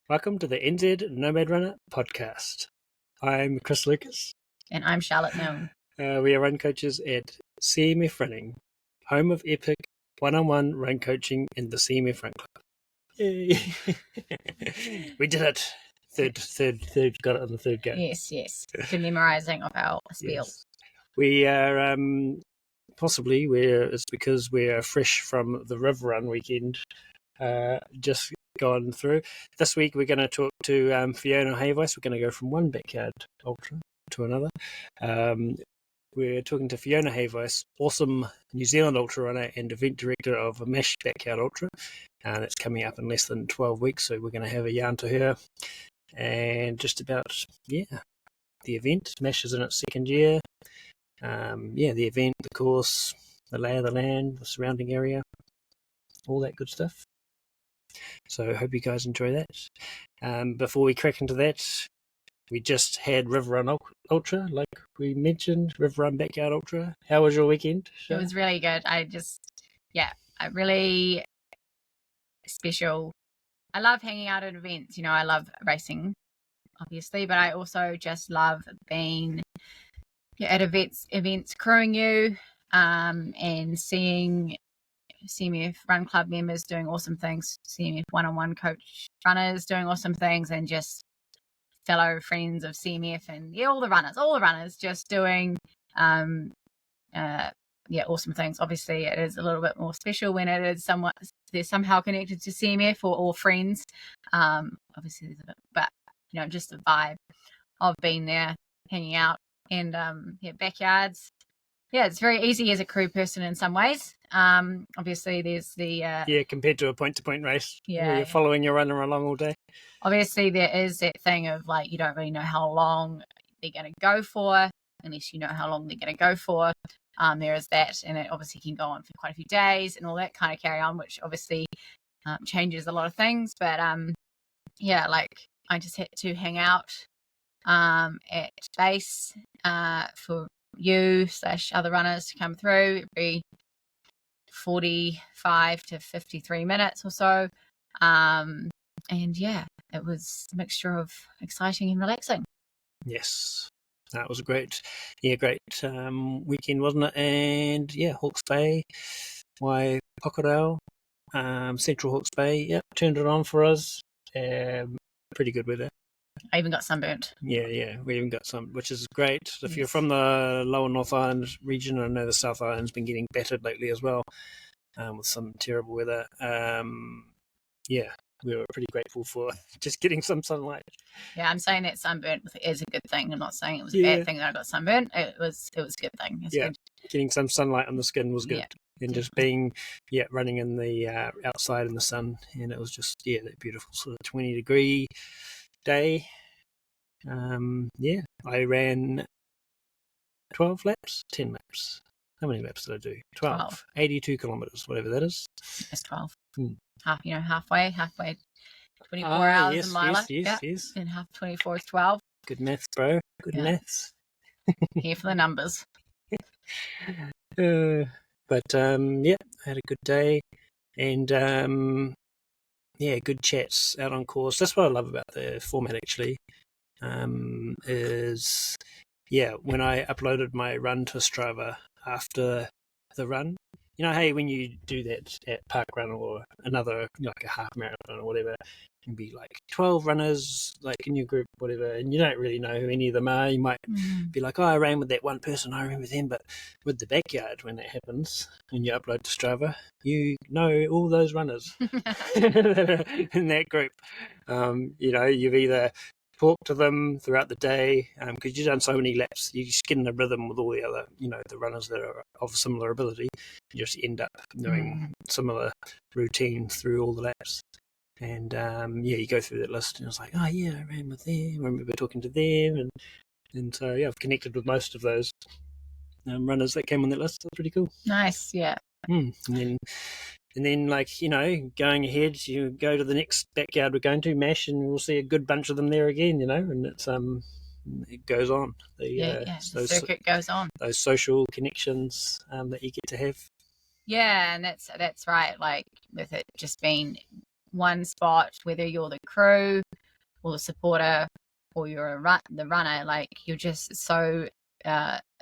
Welcome to the NZ Nomad Runner podcast. I'm Chris Lucas. And I'm Charlotte Milne. We are run coaches at CMF Running, home of epic one-on-one run coaching in the CMF Run Club. Yay! We did it. Third, got it on the third go. Yes. Good memorising of our spiel. Yes. We are, it's because we're fresh from the River Run weekend, just gone through. This week we're going to talk to Fiona Hayvice. We're going to go from one backyard ultra to another. We're talking to Fiona Hayvice, awesome New Zealand ultra runner and event director of MASH Backyard Ultra. That's coming up in less than 12 weeks, so we're going to have a yarn to her. And just about, the event. MASH is in its second year. The event, the course, the lay of the land, the surrounding area, all that good stuff. So I hope you guys enjoy that. Before we crack into that, we just had River Run Ultra, like we mentioned, River Run Backyard Ultra. How was your weekend? It was really good. I really special. I love hanging out at events. I love racing, obviously, but I also just love being at events crewing you, and seeing CMF Run Club members doing awesome things, CMF one-on-one coach runners doing awesome things, and just fellow friends of CMF and all the runners just doing awesome things. Obviously it is a little bit more special when it is they're somehow connected to CMF or friends. Obviously there's a bit, but just the vibe of being there, hanging out, and backyards. Yeah, it's very easy as a crew person in some ways. Obviously, there's the... compared to a point-to-point race. Yeah. You're following your runner along all day. Obviously, there is that thing of, you don't really know how long they're going to go for, unless you know how long they're going to go for. There is that, and it obviously can go on for quite a few days and all that kind of carry on, which obviously changes a lot of things. But, I just had to hang out at base for you / other runners to come through every 45 to 53 minutes or so, it was a mixture of exciting and relaxing. Yes, that was a great weekend, wasn't it? And Hawke's Bay, Waipokarau, Central Hawke's Bay, turned it on for us. Pretty good weather. I even got sunburnt. Yeah, we even got some, which is great. If you're from the lower North Island region, I know the South Island's been getting battered lately as well, with some terrible weather. We were pretty grateful for just getting some sunlight. Yeah, I'm saying that sunburnt is a good thing. I'm not saying it was a bad thing that I got sunburnt. It was a good thing. Good. Getting some sunlight on the skin was good. Yeah, and definitely. Just being running in the outside in the sun, and it was just that beautiful sort of 20-degree day. I ran 12 laps, 10 laps. How many laps did I do? 12. 82 kilometres, whatever that is. That's 12. Halfway, 24 hours in Lila. Yes. And half 24 is 12. Good maths, bro. Good maths. Here for the numbers. I had a good day, and good chats out on course. That's what I love about the format, actually. Is when I uploaded my run to Strava after the run, when you do that at Park Run or another, like a half marathon or whatever, it can be like 12 runners in your group, whatever, and you don't really know who any of them are. You might be like, I ran with that one person, I ran with them. But with the backyard, when that happens and you upload to Strava, you know all those runners that are in that group. You've either talked to them throughout the day, because you've done so many laps, you just get in a rhythm with all the other, the runners that are of similar ability. You just end up doing similar routines through all the laps. And you go through that list, and it's like, I ran with them, I remember talking to them, and so I've connected with most of those runners that came on that list. That's pretty cool. Nice. And then, going ahead, you go to the next backyard we're going to, MASH, and we'll see a good bunch of them there again, and it's it goes on. The circuit goes on. Those social connections that you get to have. Yeah, and that's right. With it just being one spot, whether you're the crew or the supporter or you're the runner, like you're just so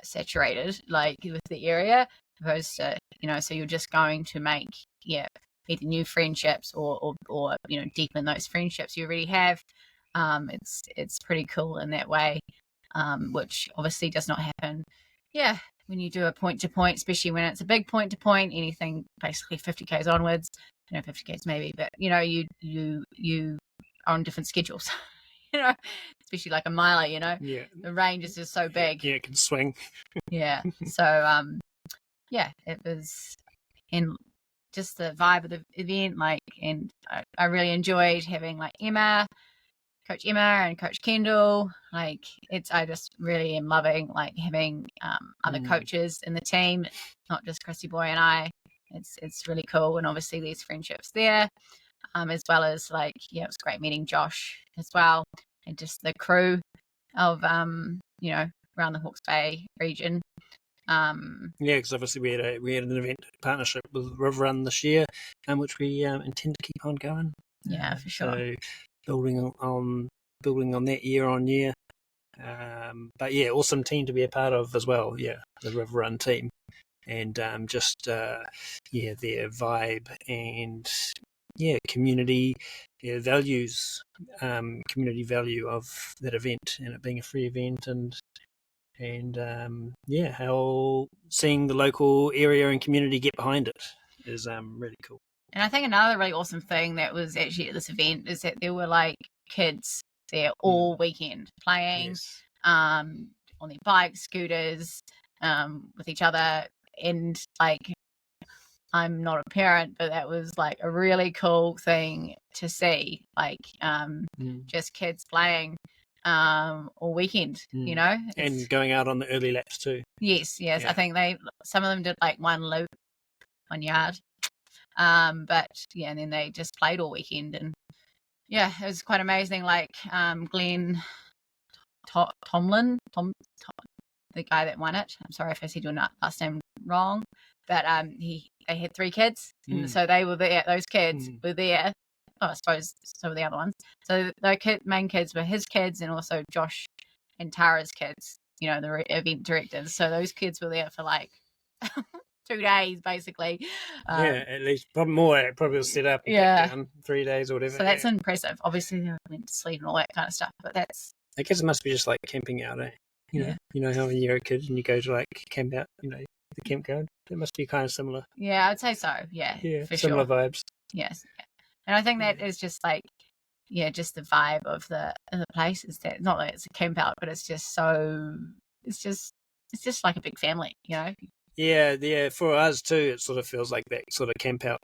saturated like with the area, opposed to, you know, so you're just going to make either new friendships or you know, deepen those friendships you already have. It's pretty cool in that way, which obviously does not happen when you do a point to point, especially when it's a big point to point, anything basically 50Ks onwards, you know, 50Ks maybe, but you know, you are on different schedules. You know, especially like a miler, you know, the range is just so big. Yeah, it can swing. So it was, and just the vibe of the event, like, and I really enjoyed having like Coach Emma and Coach Kendall. Like, I just really am loving like having other coaches in the team, not just Chrissy Boy and I. It's really cool, and obviously there's friendships there. As well as like, it was great meeting Josh as well, and just the crew of, you know, around the Hawke's Bay region. Because obviously we had an event partnership with River Run this year, which we intend to keep on going. Yeah, for sure. So building on that year on year. But yeah, awesome team to be a part of as well. Yeah, the River Run team, and just their vibe and community values, community value of that event, and it being a free event, and how seeing the local area and community get behind it is really cool. And I think another really awesome thing that was actually at this event is that there were like kids there all weekend playing on their bikes, scooters, with each other, and like, I'm not a parent, but that was like a really cool thing to see, like just kids playing all weekend, you know, and going out on the early laps too. Yes. I think some of them did like 1 loop, 1 yard, but and then they just played all weekend, and it was quite amazing. Like Glenn Tomlin, the guy that won it. I'm sorry if I said your last name wrong, but they had 3 kids, and so they were there. Those kids were there. Oh, I suppose some of the other ones. So the main kids were his kids, and also Josh and Tara's kids, you know, the event directors. So those kids were there for like 2 days, basically. At least probably was set up and down 3 days or whatever. So that's impressive. Obviously, they went to sleep and all that kind of stuff, but I guess it must be just like camping out, eh? You know how when you're a kid and you go to like camp out, you know, the campground. It must be kind of similar. Yeah, I'd say so. Yeah, for similar sure. vibes. Yes, and I think that is just like, just the vibe of the place is that, not that it's a camp out, but it's just so, it's just like a big family, you know. Yeah. For us too, it sort of feels like that sort of camp out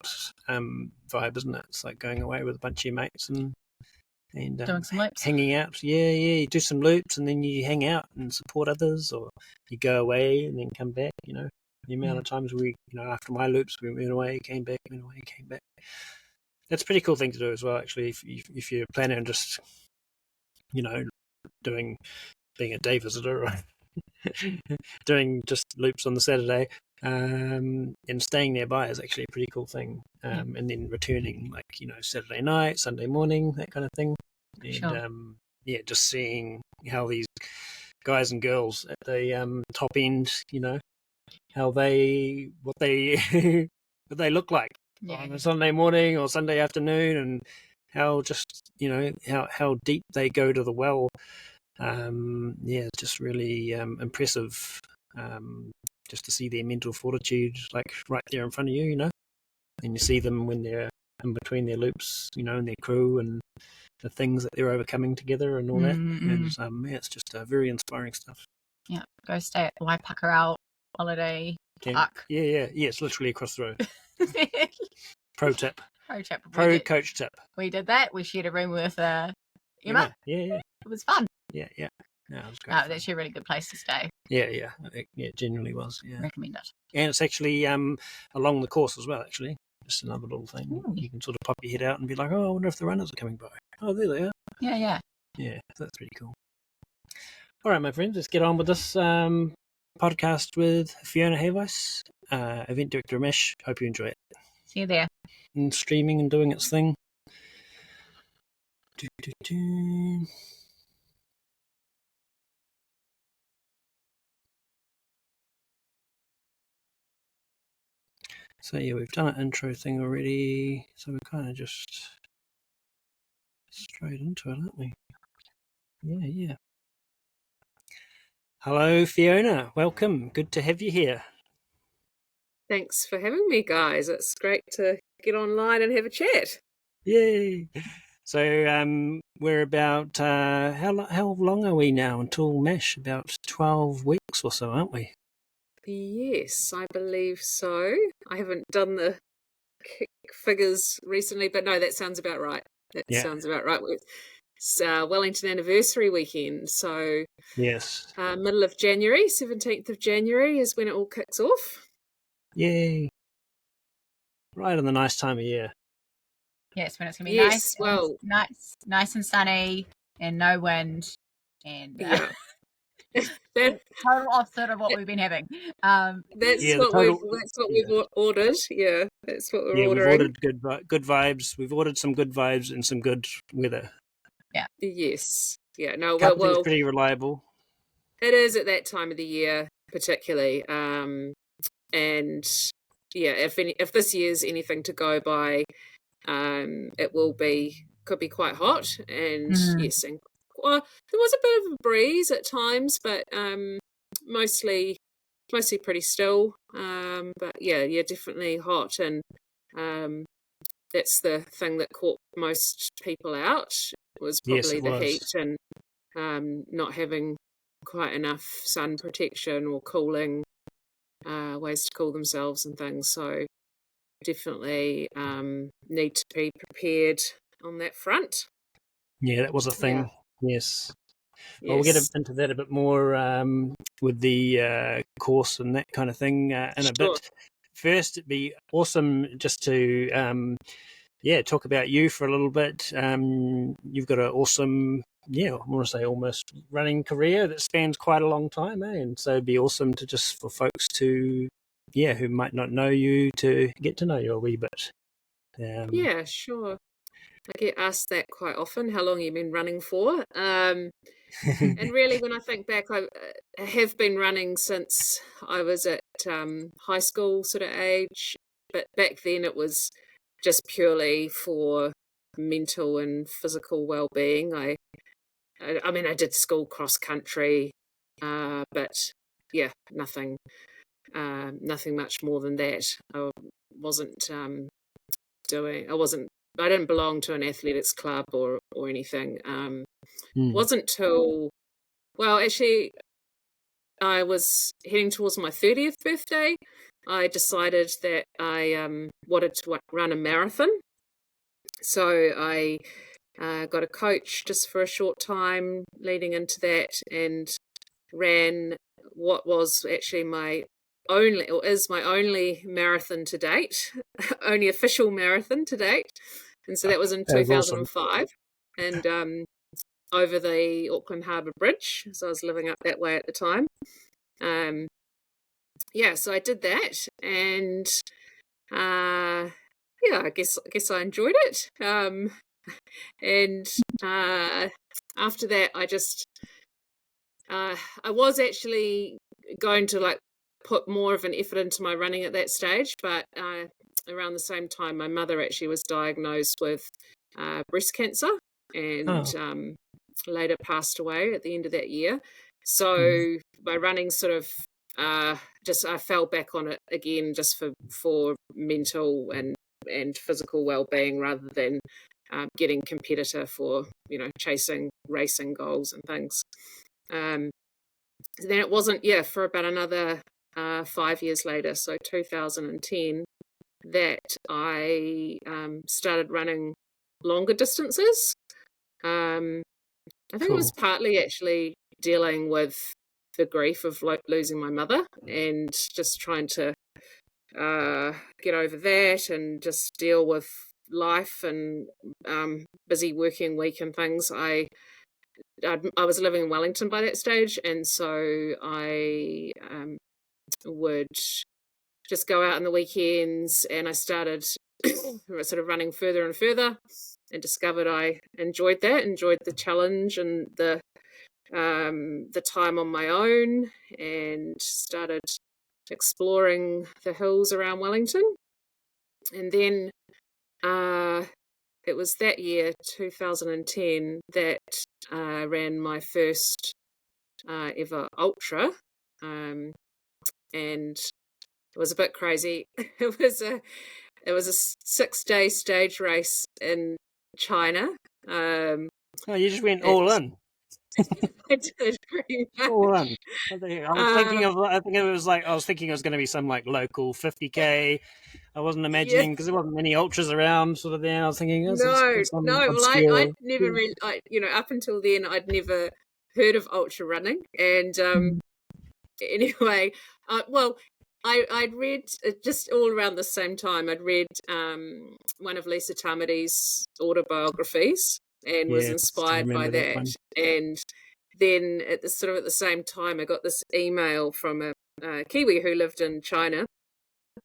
vibe, isn't it? It's like going away with a bunch of your mates and doing some loops, hanging out. You do some loops and then you hang out and support others, or you go away and then come back. You know, the amount of times after my loops, we went away, came back, went away, came back. That's a pretty cool thing to do as well, actually. If you're planning on just, you know, being a day visitor or doing just loops on the Saturday, and staying nearby is actually a pretty cool thing. And then returning, like, you know, Saturday night, Sunday morning, that kind of thing. And sure. Just seeing how these guys and girls at the top end, you know, what they what they look like on a Sunday morning or Sunday afternoon, and how just, you know, how deep they go to the well. It's just really impressive, just to see their mental fortitude, like right there in front of you, you know, and you see them when they're in between their loops, you know, and their crew and the things that they're overcoming together and all that. And it's just very inspiring stuff. Yeah, go stay at Waipakarau holiday park. Yeah, it's literally across the road. Pro tip. Coach tip. We did that. We shared a room with Emma. Yeah. It was fun. Yeah. No, it was great. No, that's actually a really good place to stay. Yeah, it genuinely was. Yeah. Recommend it. And it's actually along the course as well, actually. Just another little thing. Ooh. You can sort of pop your head out and be like, oh, I wonder if the runners are coming by. Oh, there they are. Yeah. Yeah, that's pretty cool. All right, my friends, let's get on with this podcast with Fiona Hayvice, event director of MASH. Hope you enjoy it. See you there. And streaming and doing its thing. So yeah, we've done an intro thing already, so we're kind of just straight into it, aren't we? Yeah. Hello, Fiona. Welcome. Good to have you here. Thanks for having me, guys. It's great to get online and have a chat. Yay! So we're about how long are we now until MASH? About 12 weeks or so, aren't we? Yes, I believe so. I haven't done the figures recently, but no, that sounds about right. Sounds about right. It's Wellington anniversary weekend, so yes, middle of January, 17th of January is when it all kicks off. Yay! Right in the nice time of year. Yes, when it's gonna be Yes, well, nice and sunny and no wind, and yeah. total opposite of what we've been having. That's what we've ordered. Yeah, that's what we're ordering. We've ordered good vibes. We've ordered some good vibes and some good weather. Yeah. Yes. Yeah. No. Kapiti's pretty reliable. It is at that time of the year, particularly. And yeah, if this year's anything to go by, it could be quite hot. And yes, and there was a bit of a breeze at times, but mostly pretty still. But yeah, definitely hot, and that's the thing that caught most people out. Was probably the heat and not having quite enough sun protection or cooling ways to cool themselves and things. So definitely need to be prepared on that front. Yeah, that was a thing. Yeah. Yes. Well, we'll get into that a bit more with the course and that kind of thing in a bit. First, it'd be awesome just to talk about you for a little bit. You've got an awesome, I want to say almost running career that spans quite a long time, and so it'd be awesome to just for folks to, who might not know you, to get to know you a wee bit. Yeah, sure. I get asked that quite often, how long you've been running for. And really, when I think back, I have been running since I was at high school sort of age. But back then it was just purely for mental and physical well-being. I mean, I did school cross country, but yeah, nothing much more than that. I didn't belong to an athletics club or anything. Wasn't till, well, actually, I was heading towards my 30th birthday. I decided that I wanted to run a marathon. So I got a coach just for a short time leading into that, and ran what was actually is my only marathon to date, only official marathon to date. And so that was in 2005, awesome. And over the Auckland Harbour Bridge. So I was living up that way at the time. So I did that, and I guess I enjoyed it. And after that, I was actually going to put more of an effort into my running at that stage, but around the same time, my mother actually was diagnosed with breast cancer, and later passed away at the end of that year. So my running sort of I fell back on it again just for mental and physical well-being, rather than getting competitive for chasing racing goals and things. Then it wasn't for about another 5 years later, so 2010, that I started running longer distances. I think it was partly actually dealing with the grief of losing my mother, and just trying to get over that and just deal with life and busy working week and things. I was living in Wellington by that stage, and so I would just go out on the weekends, and I started sort of running further and further, and discovered I enjoyed the challenge and the time on my own, and started exploring the hills around Wellington. And then it was that year, 2010, that I ran my first ever ultra, and it was a bit crazy. It was a 6-day stage race in China. Oh, you just went all in. I did pretty much. All in. I was thinking I was thinking it was going to be some like local 50k. I wasn't imagining because there wasn't many ultras around sort of there. I was thinking, No. Well, I'd never really, up until then, I'd never heard of ultra running, and anyway, I'd read just all around the same time. I'd read one of Lisa Tamati's autobiographies and was inspired by that. And then at the same time, I got this email from a Kiwi who lived in China,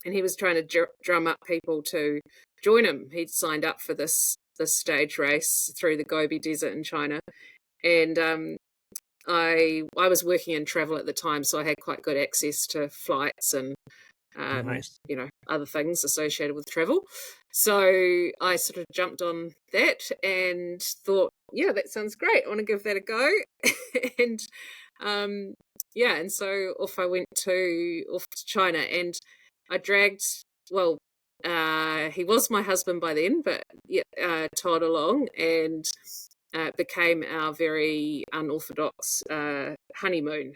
and he was trying to drum up people to join him. He'd signed up for this stage race through the Gobi Desert in China, and I was working in travel at the time, so I had quite good access to flights and nice. Other things associated with travel. So I sort of jumped on that and thought, yeah, that sounds great. I want to give that a go. And and so off I went off to China, and I dragged, he was my husband by then, but Todd along, and became our very unorthodox honeymoon.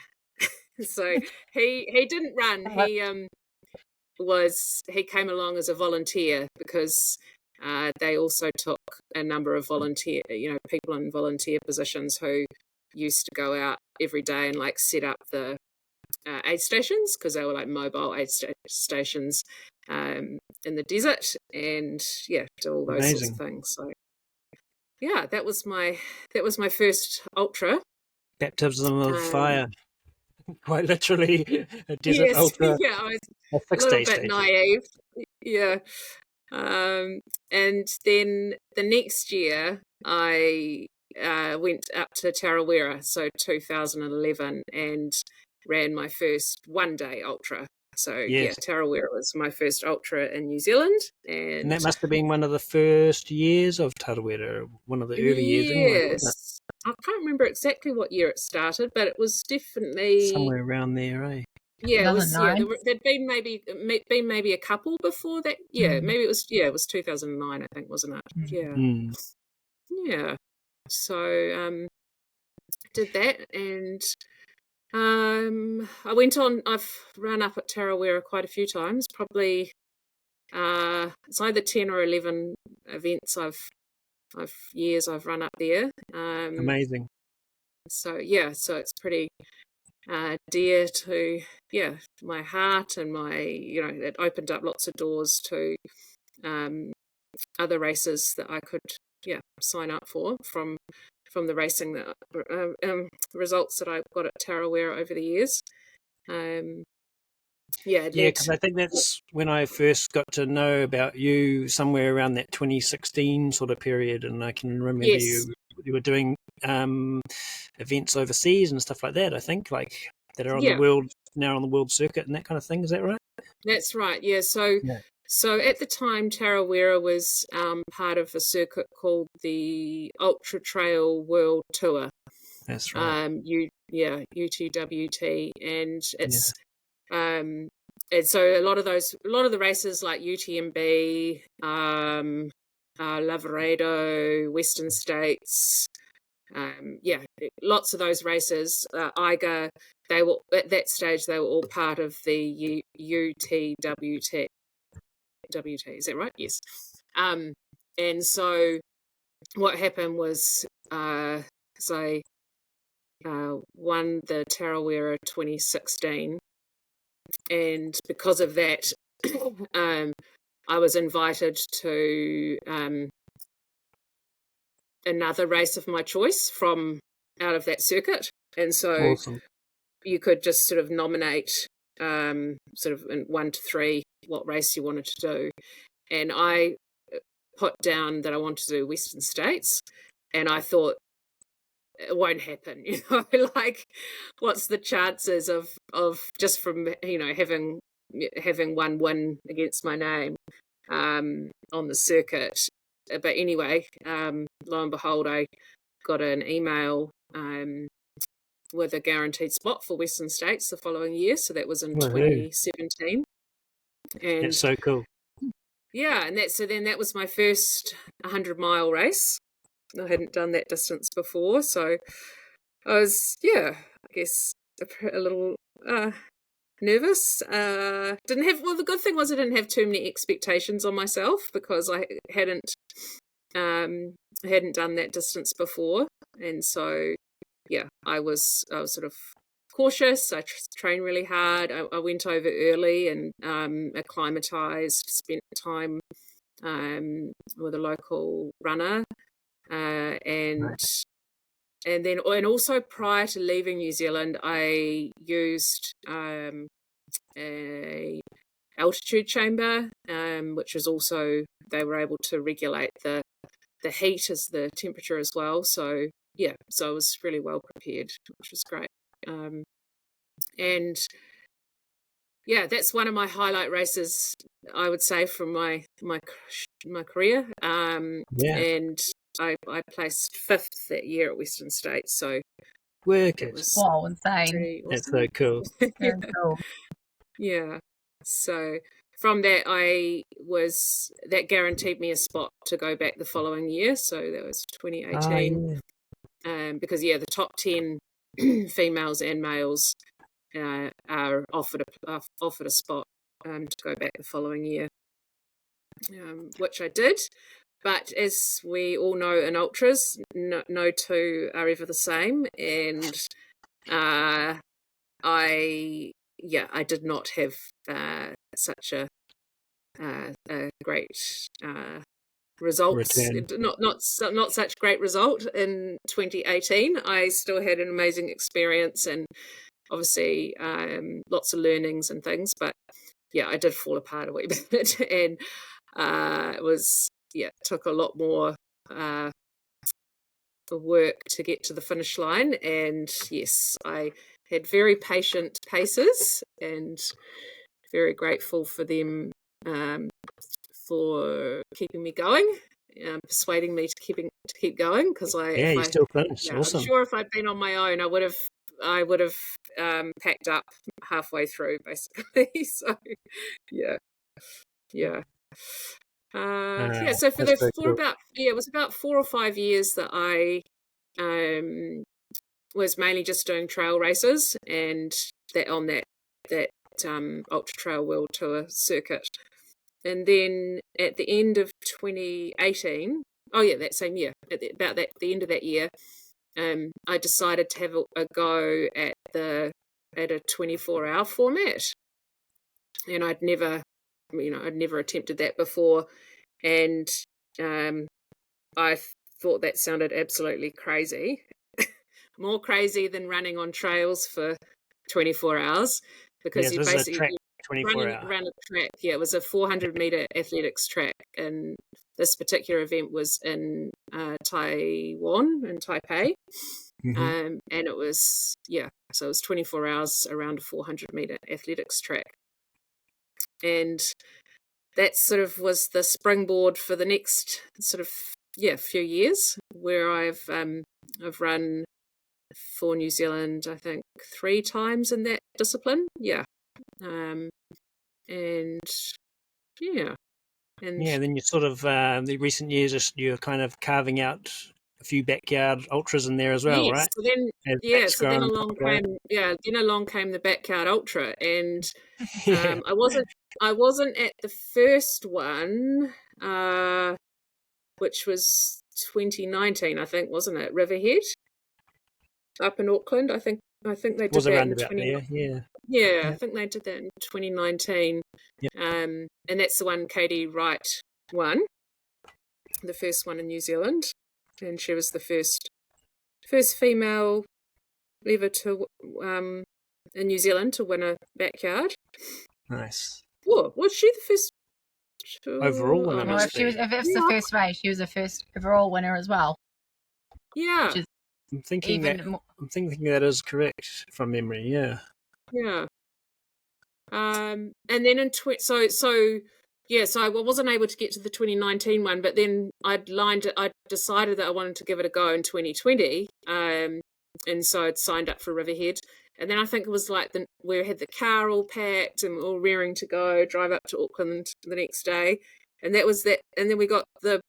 So he didn't run. He came along as a volunteer because they also took a number of people in volunteer positions who used to go out every day and like set up the aid stations, because they were like mobile aid stations in the desert, and do all those sorts of things. So that was my first ultra. Baptism of fire. Quite literally a desert ultra. Yeah, I was a little bit naive. Yeah. And then the next year I went up to Tarawera, so 2011, and ran my first one-day ultra. So Tarawera was my first ultra in New Zealand, and that must have been one of the first years of Tarawera, one of the early years. Yes, I can't remember exactly what year it started, but it was definitely somewhere around there, eh? Yeah, it was. There'd been maybe a couple before that. Yeah, maybe it was. Yeah, it was 2009, I think, wasn't it? Yeah, yeah. So did that, and I went on. I've run up at Tarawera quite a few times. Probably it's either 10 or 11 events I've run up there. Amazing. So so it's pretty dear to my heart, and my it opened up lots of doors to other races that I could sign up for from the racing that results that I got at Tarawera over the years. Because I think that's when I first got to know about you, somewhere around that 2016 sort of period, and I can remember you were doing events overseas and stuff like that. I think like that are on the world circuit and that kind of thing. Is that right? That's right. Yeah. So at the time, Tarawera was part of a circuit called the Ultra Trail World Tour. That's right. UTWT, and it's and so a lot of the races like UTMB, Lavaredo, Western States, lots of those races, IGA, they were at that stage, they were all part of the UTWT. Is that right? Yes. And so what happened was I won the Tarawera 2016, and because of that I was invited to another race of my choice from out of that circuit, and so you could just sort of nominate sort of in 1 to 3 what race you wanted to do, and I put down that I wanted to do Western States, and I thought it won't happen, like what's the chances of just from having one win against my name on the circuit. But anyway, lo and behold, I got an email with a guaranteed spot for Western States the following year, so that was in 2017. And that's so cool. Yeah, and that was my first 100-mile race. I hadn't done that distance before, so I was, I guess, a little nervous. The good thing was I didn't have too many expectations on myself, because I hadn't done that distance before, and so I was sort of cautious. I trained really hard. I went over early and acclimatized, spent time with a local runner, and also prior to leaving New Zealand, I used a altitude chamber, which was also, they were able to regulate the heat as the temperature as well. So I was really well prepared, which was great. And that's one of my highlight races, I would say, from my career. And I placed 5th that year at Western States. So it was wow, insane. awesome. That's so cool. Very cool. Yeah. So from that, that guaranteed me a spot to go back the following year. So that was 2018. Because the top 10 females and males are offered a spot to go back the following year, which I did. But as we all know in ultras, no two are ever the same, and I did not have such a great results. Not such great result in 2018. I still had an amazing experience, and obviously lots of learnings and things, but I did fall apart a wee bit, and it was took a lot more work to get to the finish line. And yes, I had very patient pacers, and very grateful for them for keeping me going, persuading me to keep going, because you still finished. Awesome. I'm sure if I'd been on my own, I would have packed up halfway through, basically. So so it was about 4 or 5 years that I was mainly just doing trail races, and that on that Ultra Trail World Tour circuit. And then at the end of 2018, that same year, at the end of that year, I decided to have a go at a 24-hour format, and I'd never attempted that before, and I thought that sounded absolutely crazy, more crazy than running on trails for 24 hours, because you basically run a track. It was a 400-meter athletics track, and this particular event was in Taiwan, in Taipei. And it was so it was 24 hours around a 400-meter athletics track, and that sort of was the springboard for the next sort of few years, where I've run for New Zealand, I think 3 times in that discipline. And then you sort of the recent years, you're kind of carving out a few backyard ultras in there as well, right? So then along came the backyard ultra, and I wasn't at the first one, which was 2019, I think, wasn't it? Riverhead up in Auckland. I think they did that in 2019. I think they did that in 2019. And that's the one Katie Wright won, the first one in New Zealand, and she was the first female ever to in New Zealand to win a backyard. Nice. Oh, was she the first? Overall winner, Oh, no. Well, if it's the first race, she was the first overall winner as well. Yeah. Which is I'm thinking even more. that is correct from memory. Yeah. Yeah. And then so I wasn't able to get to the 2019 one, but then I decided that I wanted to give it a go in 2020. And so I'd signed up for Riverhead. And then I think it was like we had the car all packed and all rearing to go, drive up to Auckland the next day. And that was that. And then we got the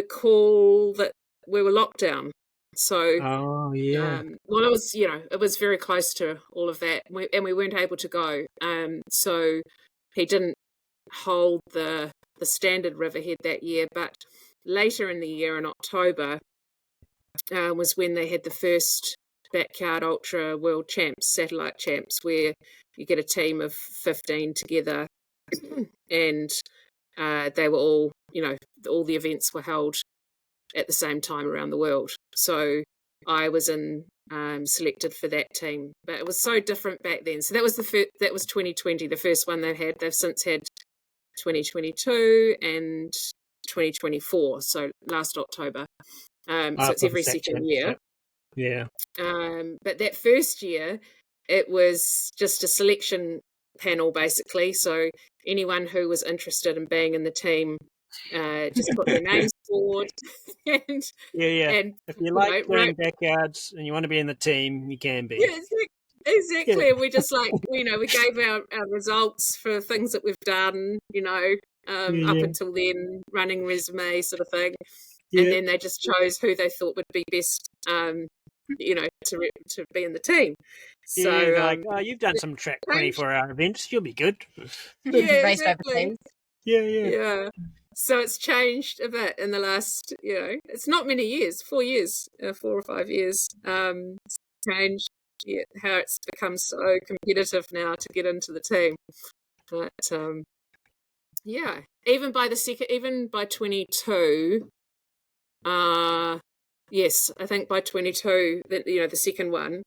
call that we were locked down. So, Oh yeah. well, it was very close to all of that, and we weren't able to go. So he didn't hold the standard Riverhead that year, but later in the year in October was when they had the first Backyard Ultra World Champs, Satellite Champs, where you get a team of 15 together, and they were all, all the events were held at the same time around the world. So I was selected for that team, but it was so different back then. So that was that was 2020, the first one they had. They've since had 2022 and 2024. So last October. So it's every second year. Yeah. But that first year, it was just a selection panel basically. So anyone who was interested in being in the team just put their names forward. And if you like doing backyards and you want to be in the team, you can be. Yeah, exactly. Yeah. And we just we gave our results for things that we've done, up until then, running resume sort of thing. Yeah. And then they just chose who they thought would be best, to be in the team. So you've done some track 24-hour events, you'll be good. Yeah, exactly. Yeah. So it's changed a bit in the last, it's not many years, 4 years, 4 or 5 years. It's changed how it's become so competitive now to get into the team. But even by 22, yes, I think by 22, the second one,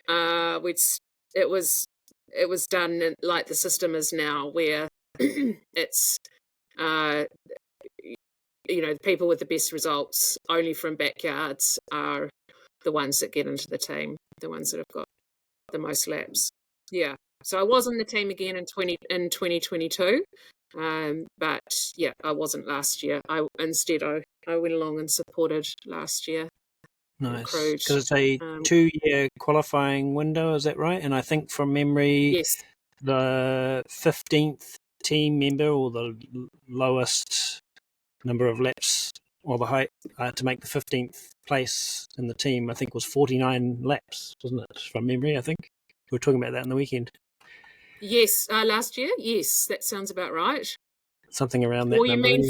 it was done like the system is now, where it's the people with the best results only from backyards are the ones that get into the team, the ones that have got the most laps. Yeah. So I was in the team again in 2022. But I wasn't last year. I went along and supported last year. Nice. Because it's a 2-year qualifying window, is that right? And I think from memory, yes, the 15th team member, or the lowest number of laps, or the height to make the 15th place in the team, I think was 49 laps, wasn't it? From memory, I think we were talking about that on the weekend. Yes, last year. Yes, that sounds about right. Something around that. Or you mean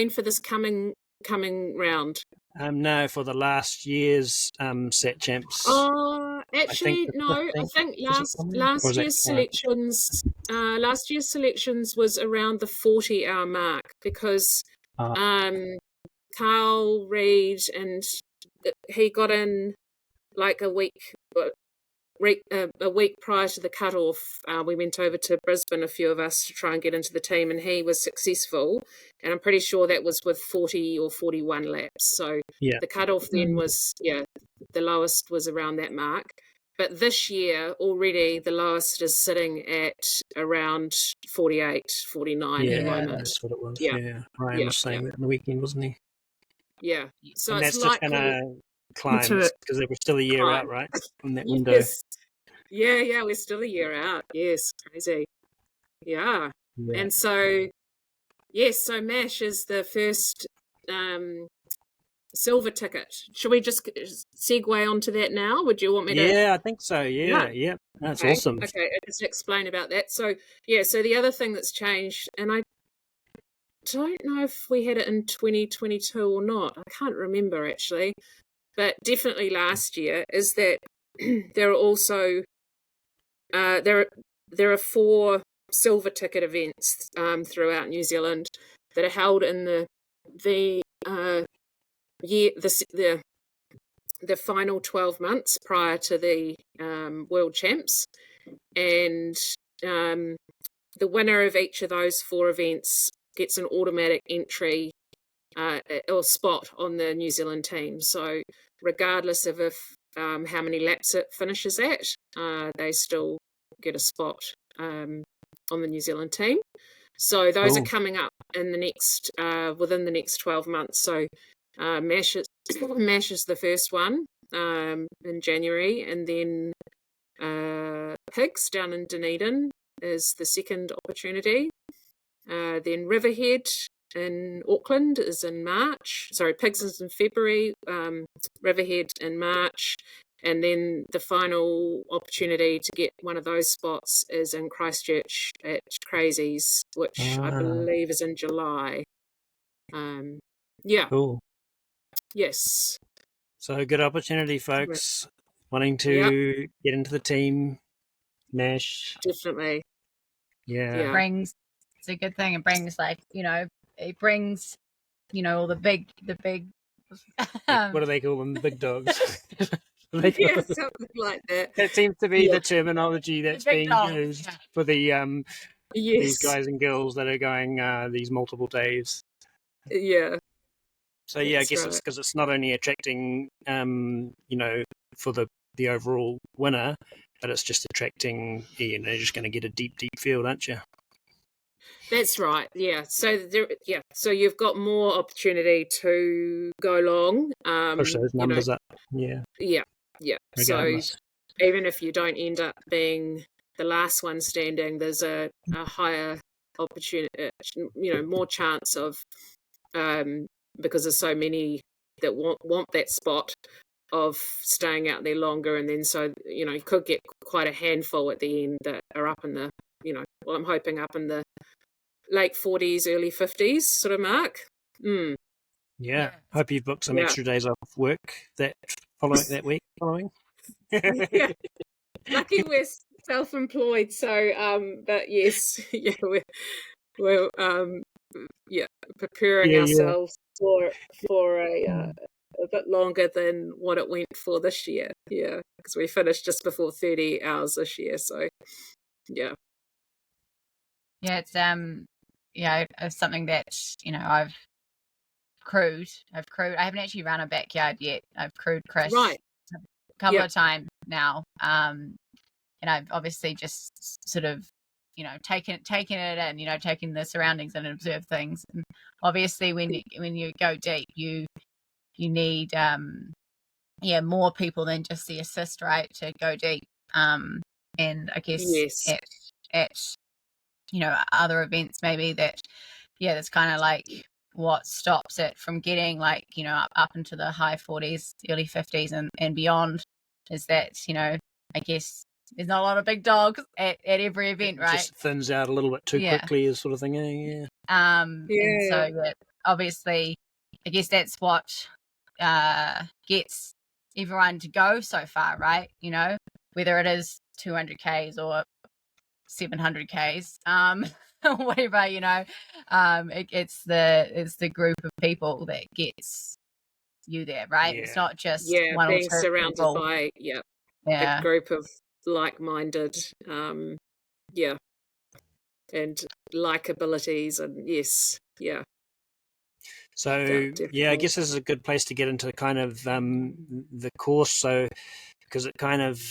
for this coming round? No, for the last year's Sat Champs. Oh, actually, I think last year's selections. Last year's selections was around the 40-hour mark, because Carl Reid, and he got in like a week prior to the cutoff. We went over to Brisbane, a few of us, to try and get into the team, and he was successful. And I'm pretty sure that was with 40 or 41 laps. So the cutoff then was, the lowest was around that mark. But this year already, the lowest is sitting at around 48, 49 at the moment. That's what it was. Yeah. Ryan was saying that on the weekend, wasn't he? Yeah. So and it's that's just going to climb, because they were still a year out, right? From that window. Yes. Yeah, we're still a year out. Yes, crazy. Yeah. And so, so MASH is the first silver ticket. Should we just segue onto that now? Would you want me to? Yeah, I think so. Yeah. That's awesome. Okay, I'll just explain about that. So, so the other thing that's changed, and I don't know if we had it in 2022 or not. I can't remember, actually. But definitely last year, is that there are also there are 4 silver ticket events throughout New Zealand that are held in the final 12 months prior to the World Champs, and the winner of each of those 4 events gets an automatic entry or spot on the New Zealand team. So regardless of how many laps it finishes at, they still get a spot on the New Zealand team. So those are coming up in the next within the next 12 months. So MASH is the first one in January, and then Pigs down in Dunedin is the second opportunity. Then Riverhead in Auckland is in March. Sorry, Pigs is in February, Riverhead in March, and then the final opportunity to get one of those spots is in Christchurch at Crazies, which I believe is in July. Yeah. Cool. Yes. So good opportunity, folks. Wanting to get into the team, MASH. Definitely. Yeah. It's a good thing. It brings all the big what do they call them? Big dogs. Yeah, something like that. That seems to be the terminology that's being used for the these guys and girls that are going these multiple days. Yeah. So I guess it's because it's not only attracting for the overall winner, but it's just attracting, you're just going to get a deep field, aren't you? That's right. Yeah. So So you've got more opportunity to go long. Push those numbers up. Yeah. Yeah. Yeah. Regardless. So even if you don't end up being the last one standing, there's a higher opportunity, more chance of, because there's so many that want that spot, of staying out there longer, and then so you could get quite a handful at the end that are up in the I'm hoping up in the late 40s, early 50s sort of mark. Yeah. Hope you've booked some extra days off work that week following. Yeah. Lucky we're self-employed, so but yes, we're preparing ourselves for a bit longer than what it went for this year. Yeah, because we finished just before 30 hours this year. So yeah. Yeah, it's it's something that I've crewed. I haven't actually run a backyard yet. I've crewed Chris a couple of times now, and I've obviously just sort of taken it in, taking the surroundings and observe things. And obviously, when you go deep, you need more people than just the assist, right, to go deep. And I guess at other events maybe that's kind of like what stops it from getting up into the high 40s, early 50s and beyond, is that I guess there's not a lot of big dogs at every event, right? It just thins out a little bit too quickly, as sort of thing. And so obviously I guess that's what gets everyone to go so far, right? Whether it is 200Ks or 700Ks, whatever, it's the group of people that gets you there, right? It's not just one being or two surrounded people. by a group of like-minded and like abilities, and so I guess this is a good place to get into kind of the course, so because it kind of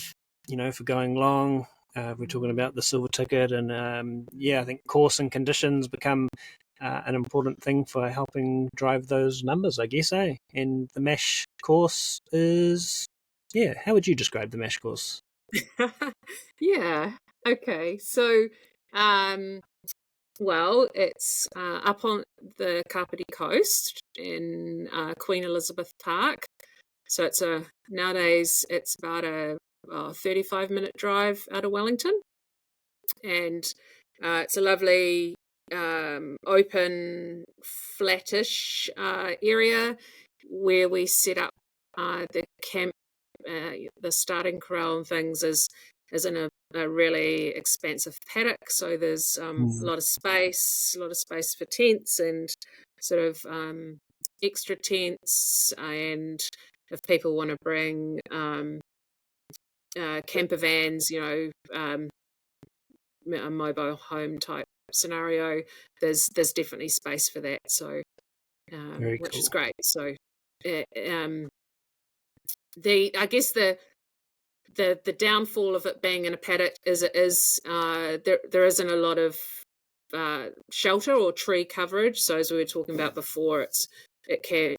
if we're going long, we're talking about the silver ticket, and I think course and conditions become an important thing for helping drive those numbers, I guess, and the MASH course is how would you describe the MASH course? Okay, so it's up on the Kapiti Coast in Queen Elizabeth Park. So nowadays it's about a 35-minute drive out of Wellington, and it's a lovely open, flattish area where we set up the camp, the starting corral and things is in a really expansive paddock. So there's a lot of space for tents and sort of extra tents, and if people want to bring camper vans, a mobile home type scenario, there's definitely space for that. So, which is great. So, I guess the downfall of it being in a paddock is there isn't a lot of shelter or tree coverage. So as we were talking about before, it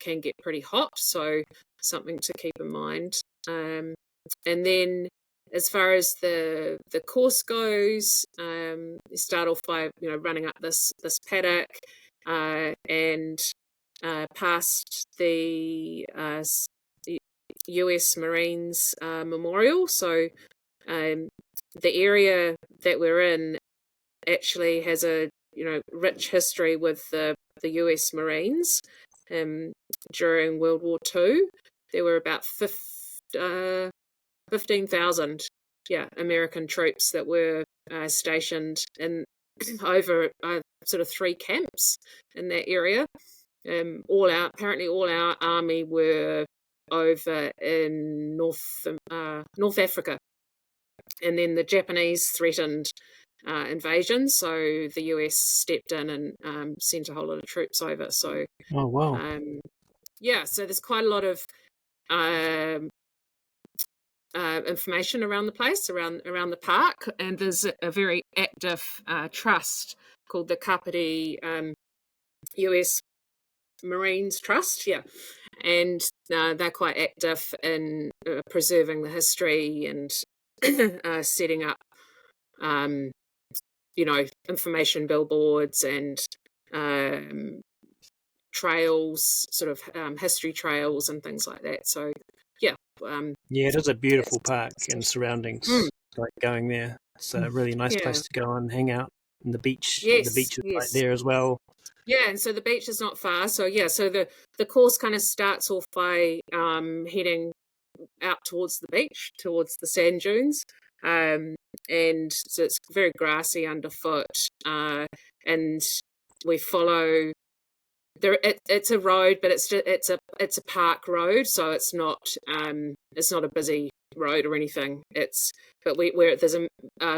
can get pretty hot. So something to keep in mind. And then as far as the course goes, you start off by running up this paddock and past the US Marines Memorial. So the area that we're in actually has a rich history with the US Marines. During World War II, there were about 15,000 American troops that were stationed in over sort of 3 camps in that area. Apparently all our army were over in North Africa, and then the Japanese threatened invasion, so the US stepped in and sent a whole lot of troops over. So oh wow, so there's quite a lot of information around the place, around the park, and there's a very active trust called the Kapiti US Marines Trust, and they're quite active in preserving the history and setting up information billboards and trails, sort of history trails and things like that. So it is a beautiful park and surroundings. Like going there, it's a really nice place to go and hang out. And the beach, the beach is right there as well. Yeah, and so the beach is not far. So so the course kind of starts off by heading out towards the beach, towards the sand dunes, and so it's very grassy underfoot, and we follow there. It's a road, but it's a park road, so it's not a busy road or anything. But there's a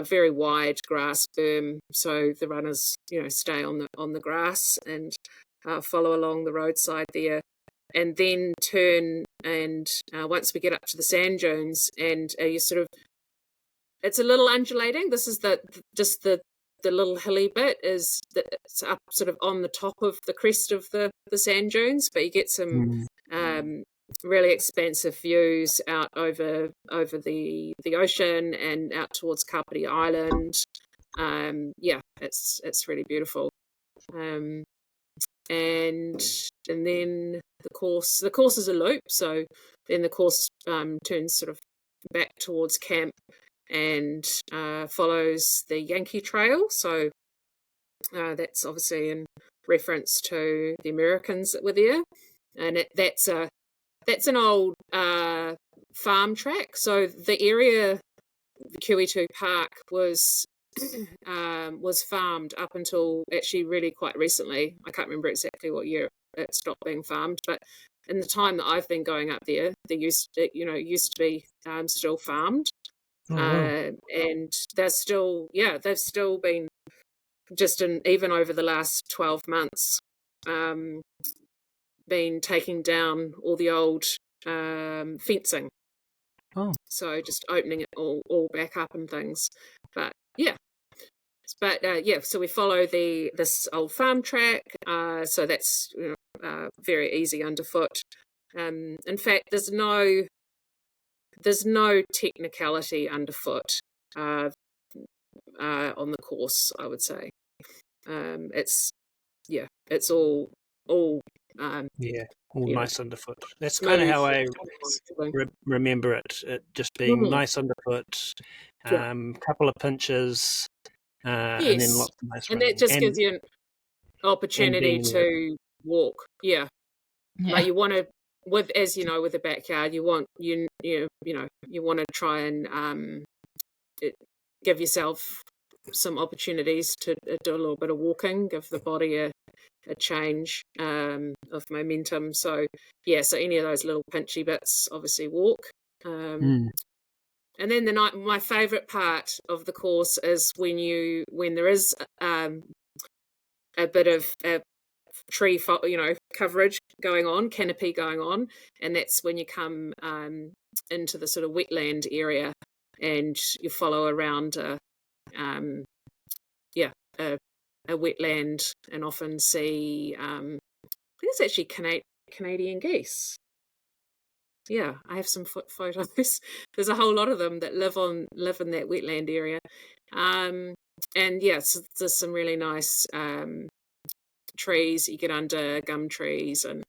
very wide grass berm, so the runners stay on the grass and follow along the roadside there, and then turn, and once we get up to the sand dunes, and you sort of, it's a little undulating. This is the little hilly bit it's up sort of on the top of the crest of the sand dunes, but you get some really expansive views out over the ocean and out towards Kapiti Island. It's really beautiful. And then the course is a loop, so then the course turns sort of back towards camp and follows the Yankee Trail. So that's obviously in reference to the Americans that were there, and that's an old farm track. So the area, the QE2 Park, was farmed up until actually really quite recently. I can't remember exactly what year it stopped being farmed, but in the time that I've been going up there, used to be still farmed. And they've still been, just even over the last 12 months, been taking down all the old fencing. So just opening it all back up and things. But so we follow this old farm track, so that's very easy underfoot. In fact, there's no technicality underfoot on the course, I would say. It's all nice underfoot. That's kind of how I remember it just being nice underfoot, couple of pinches, and then lots of nice running. And that just gives you an opportunity to walk. Like you want to, with the backyard, you want to try and give yourself some opportunities to do a little bit of walking, give the body a change of momentum. So any of those little pinchy bits, obviously walk. and then my favourite part of the course is when there is a bit of tree, coverage going on, canopy going on, and that's when you come into the sort of wetland area, and you follow around a wetland, and often see I think it's actually Canadian geese. Yeah, I have some photos. There's a whole lot of them that live in that wetland area, and so there's some really nice trees. You get under gum trees, and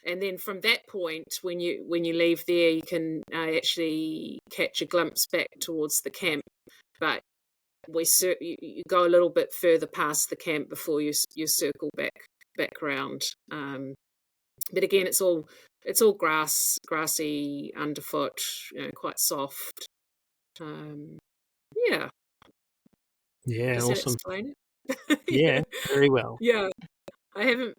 then from that point, when you leave there, you can actually catch a glimpse back towards the camp. But you go a little bit further past the camp before you circle back round. But again, it's all grassy underfoot, quite soft. Yeah. Yeah, Does that awesome. explain it? Yeah, very well. Yeah. I haven't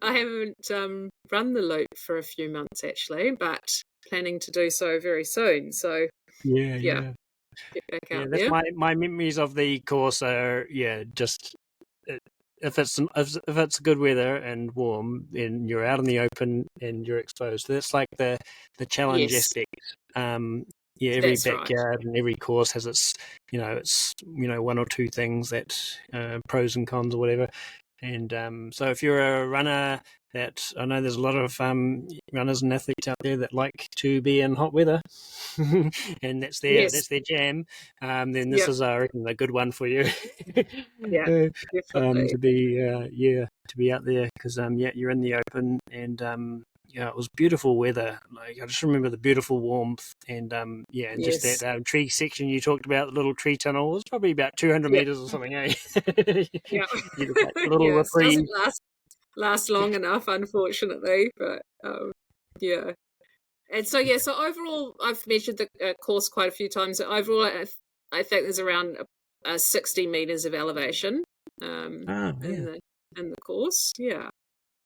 run the loop for a few months actually, but planning to do so very soon. So Yeah. get back out That's there. my memories of the course are just if it's good weather and warm, then you're out in the open and you're exposed. That's like the challenge Yes. aspect. Every That's right. backyard and every course has its one or two things that pros and cons or whatever. And so if you're a runner, that I know there's a lot of runners and athletes out there that like to be in hot weather, and that's their jam. Then this is, I reckon, a good one for you. Yeah, definitely. To be out there, because you're in the open, and it was beautiful weather. Like, I just remember the beautiful warmth, and just that tree section you talked about, the little tree tunnel, was probably about 200 meters or something, eh? Yeah. A little reprieve. It doesn't last long enough, unfortunately, but yeah. And so overall, I've measured the course quite a few times. Overall, I think there's around 60 meters of elevation in the course. Yeah.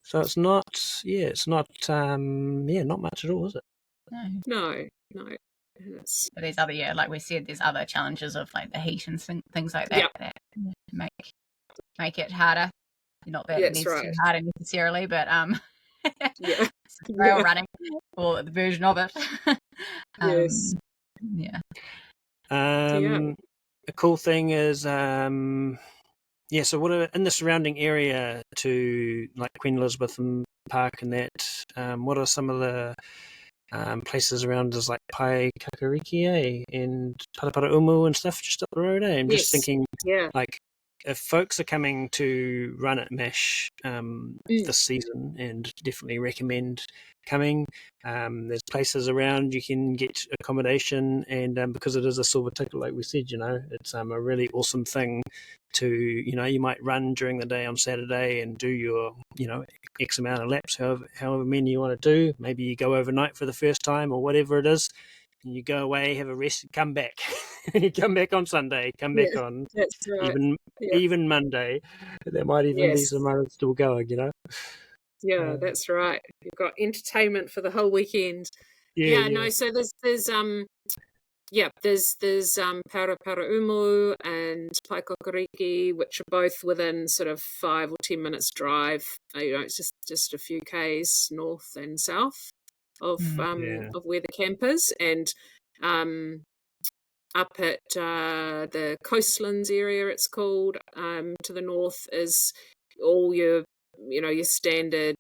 So it's not not much at all, is it? No. But there's other, like we said, there's other challenges of like the heat and things like that that make it harder. Not that it needs to be harder necessarily, but trail running, or the version of it. Yes. A cool thing is so what are in the surrounding area to like Queen Elizabeth and Park and that, what are some of the places around us like Pai Kakariki and Paraparaumu and stuff just up the road? I'm just thinking, like, if folks are coming to run at MASH this season, and definitely recommend coming, there's places around you can get accommodation, and because it is a silver ticket, like we said, it's a really awesome thing to, you might run during the day on Saturday and do your, X amount of laps, however many you want to do. Maybe you go overnight for the first time or whatever it is, and you go away, have a rest, come back. You come back on Sunday, come back on even Monday. There might even be some others still going, Yeah, that's right. You've got entertainment for the whole weekend. No, so there's Paraparaumu and Paikokariki, which are both within sort of 5 or 10 minutes drive. It's just a few k's north and south of where the camp is, and up at the coastlands area, it's called, to the north is all your standard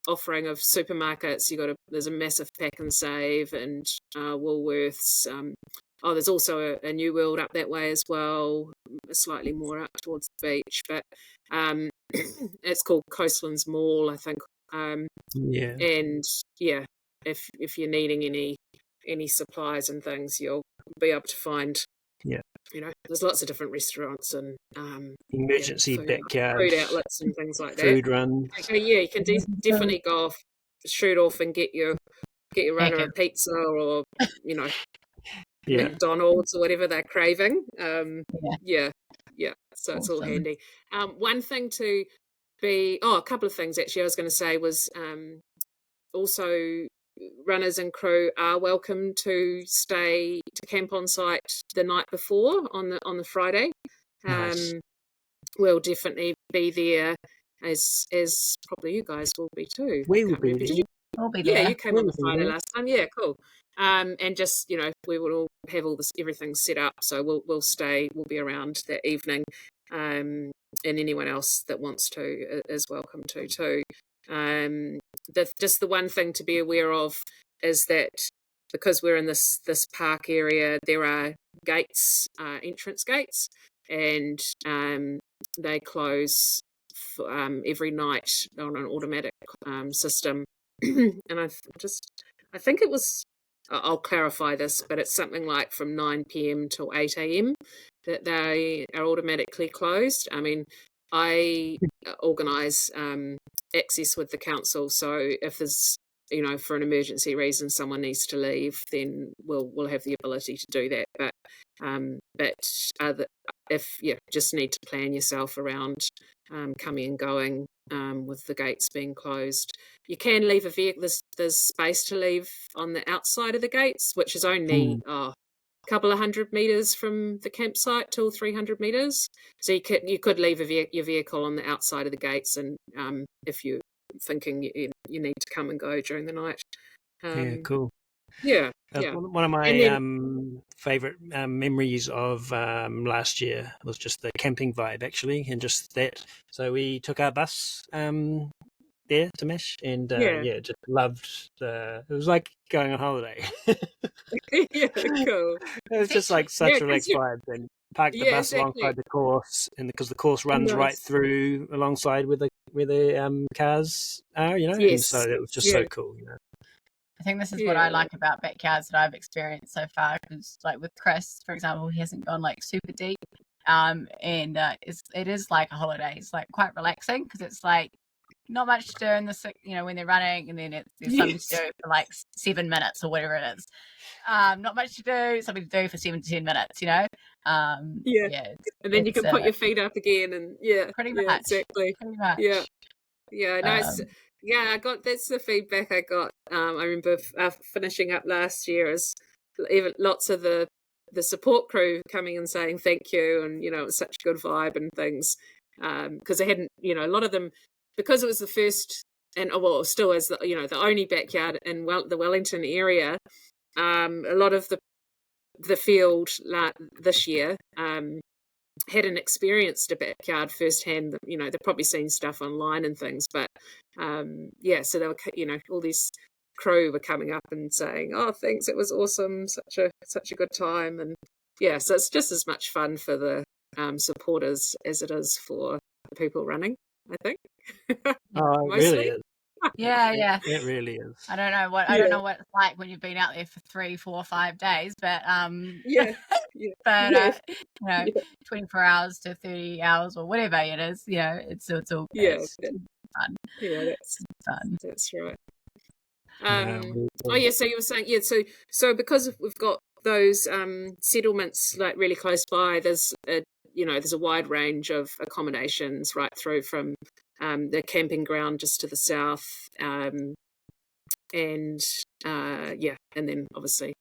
offering of supermarkets. There's a massive Pack and Save and Woolworths. There's also a New World up that way as well, slightly more up towards the beach, but it's called Coastlands Mall, I think. And if you're needing any supplies and things, you'll be able to find. There's lots of different restaurants and emergency backyard food outlets and things like that. Food run. You can definitely go off, shoot off, and get your runner a pizza or McDonald's or whatever they're craving. So it's all handy. One thing to be a couple of things actually I was going to say was also runners and crew are welcome to camp on site the night before on the Friday. Nice. We'll definitely be there, as probably you guys will be too. We will be there. We'll be Yeah, there. you came on the Friday last time. Yeah, cool. And just, we will all have everything set up. So we'll be around that evening. And anyone else that wants to is welcome to too. Just the one thing to be aware of is that because we're in this park area, there are gates, entrance gates, and they close every night on an automatic system. And I think it was, I'll clarify this, but it's something like from 9 p.m. till 8 a.m. that they are automatically closed. I mean, I organise access with the council, so if there's, for an emergency reason someone needs to leave, then we'll have the ability to do that. But just need to plan yourself around coming and going with the gates being closed. You can leave a vehicle. There's space to leave on the outside of the gates, which is only a couple of 100 meters from the campsite, 200 or 300 meters. So you could leave your vehicle on the outside of the gates, and if you're thinking you need to come and go during the night. Yeah, cool. Yeah, one of my favorite memories of last year was just the camping vibe, actually, and just that. So we took our bus there to MASH, and just loved it was like going on holiday. Yeah, cool. It was just like such a relaxed vibe. And parked the bus alongside the course, and because the course runs right through alongside where the cars are, and so it was just so cool, I think this is what I like about backyards that I've experienced so far, because like with Chris, for example, he hasn't gone like super deep, and it is like a holiday. It's like quite relaxing because it's like not much to do in the when they're running, and then there's something to do for like 7 minutes or whatever it is. Not much to do, something to do for 7 to 10 minutes, and then you can put your feet up again, and pretty much, exactly, pretty much. I got, that's the feedback I got. I remember finishing up last year, is even lots of the support crew coming and saying thank you, and it was such a good vibe and things, because they hadn't, a lot of them, because it was the first, and still is the only backyard in the Wellington area. A lot of the field this year hadn't experienced a backyard firsthand. They've probably seen stuff online and things, but so they were, all these crew were coming up and saying, "Oh, thanks, it was awesome, such a good time," and so it's just as much fun for the supporters as it is for the people running, I think. Oh, it really is. Yeah. It really is. I don't know what it's like when you've been out there for 3, 4, 5 days, but 24 hours to 30 hours or whatever it is, it's all it's fun. Yeah, that's fun. That's right. So you were saying, so because we've got those settlements like really close by, there's a wide range of accommodations right through from the camping ground just to the south, and then obviously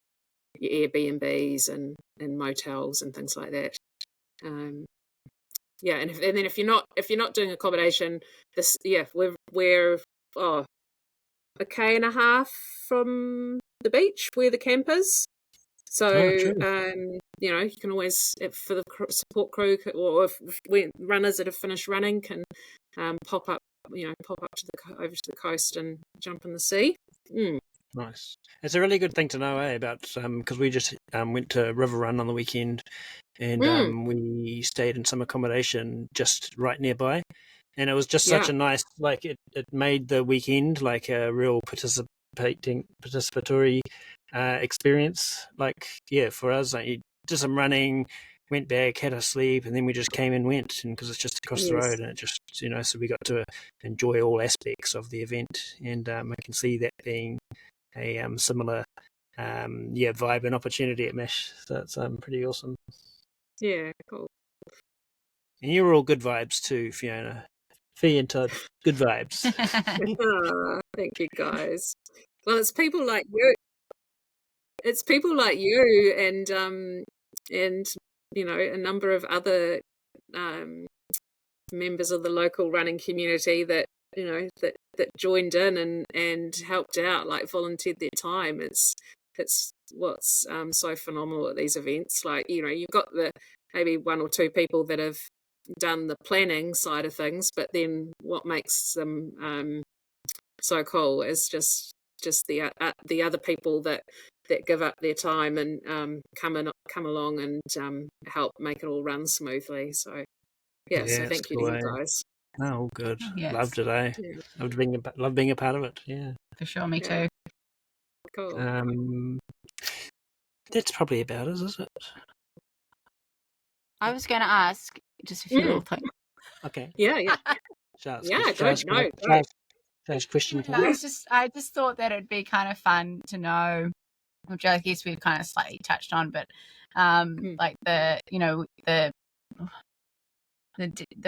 your Airbnbs and motels and things like that. And then if you're not doing accommodation, we're a K and a half from the beach where the camp is. So you can always, for the support crew, or if runners that have finished running can pop up over to the coast and jump in the sea. Nice. It's a really good thing to know, about because we just went to River Run on the weekend, and we stayed in some accommodation just right nearby, and it was just such a nice, like it made the weekend like a real participatory experience. Like for us, like did some running, went back, had a sleep, and then we just came and went, and because it's just across the road, and it just so we got to enjoy all aspects of the event, and I can see that being a similar vibe and opportunity at MASH. So it's pretty awesome. Yeah, cool. And you were all good vibes too, Fiona. Fee and Todd, good vibes. Thank you, guys. Well, it's people like you. It's people like you and a number of other members of the local running community that that joined in and helped out, like volunteered their time. It's what's so phenomenal at these events. Like, you've got the maybe one or two people that have done the planning side of things, but then what makes them so cool is just the other people that give up their time and come along and help make it all run smoothly. So so thank you to you guys. Oh, good. Yes. Loved it, eh? Yeah. Loved being a part of it. Yeah, For sure, me too. Cool. That's probably about it, is it? I was going to ask just a few little things. Okay. Yeah. Charles, question. I just thought that it'd be kind of fun to know, which I guess we've kind of slightly touched on, but like the